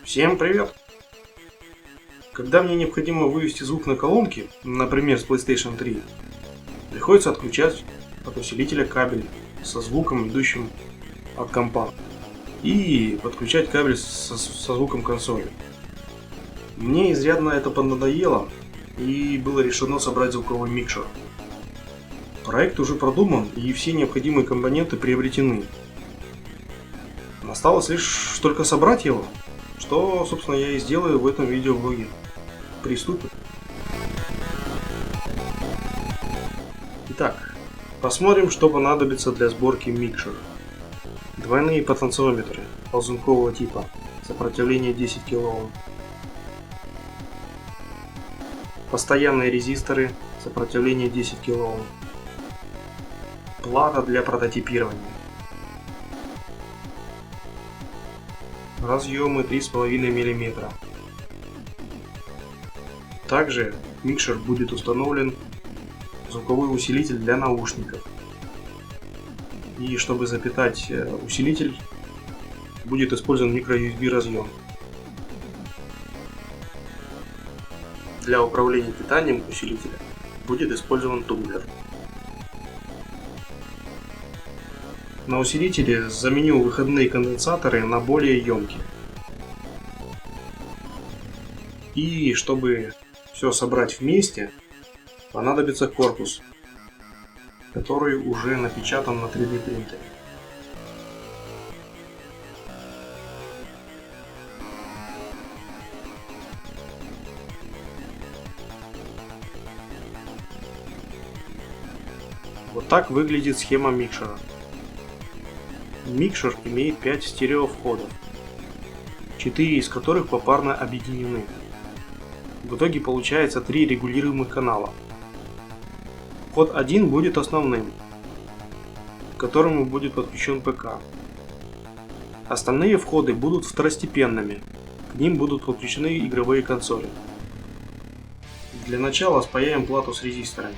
Всем привет! Когда мне необходимо вывести звук на колонки, например с PlayStation 3, приходится отключать от усилителя кабель со звуком, идущим от компа, и подключать кабель со звуком консоли. Мне изрядно это поднадоело, и было решено собрать звуковой микшер. Проект уже продуман, и все необходимые компоненты приобретены. Осталось лишь только собрать его, что, собственно, я и сделаю в этом видеоблоге. Приступим. Итак, посмотрим, что понадобится для сборки микшера. Двойные потенциометры ползункового типа, сопротивление 10 кОм. Постоянные резисторы, сопротивление 10 кОм. Плата для прототипирования. Разъемы 3,5 мм. Также в микшер будет установлен звуковой усилитель для наушников. И чтобы запитать усилитель, будет использован microUSB разъем. Для управления питанием усилителя будет использован тумблер. На усилителе заменю выходные конденсаторы на более емкие. И чтобы все собрать вместе, понадобится корпус, который уже напечатан на 3D принтере. Вот так выглядит схема микшера. Микшер имеет 5 стереовходов, 4 из которых попарно объединены. В итоге получается 3 регулируемых канала. Вход 1 будет основным, к которому будет подключен ПК. Остальные входы будут второстепенными, к ним будут подключены игровые консоли. Для начала спаяем плату с резисторами.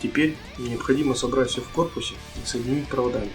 Теперь необходимо собрать все в корпусе и соединить проводами.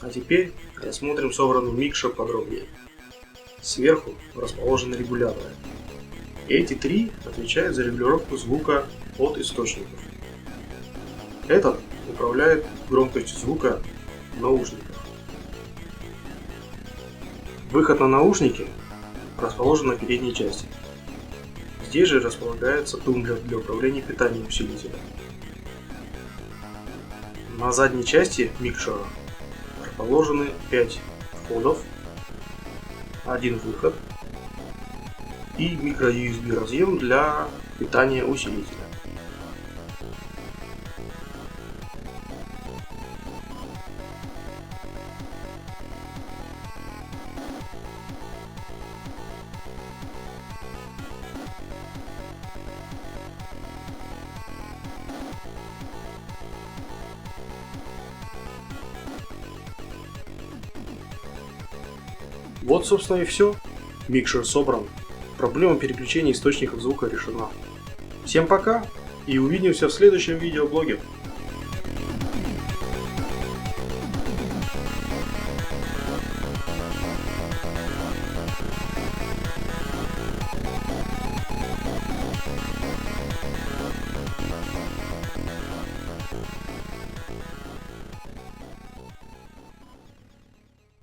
А теперь рассмотрим собранный микшер подробнее. Сверху расположены регуляторы. Эти три отвечают за регулировку звука от источников. Этот управляет громкостью звука в наушниках. Выход на наушники расположен на передней части. Здесь же располагается тумблер для управления питанием усилителя. На задней части микшера расположены 5 входов, один выход и микро-USB разъем для питания усилителя. Вот, собственно, и все. Микшер собран. Проблема переключения источников звука решена. Всем пока и увидимся в следующем видеоблоге.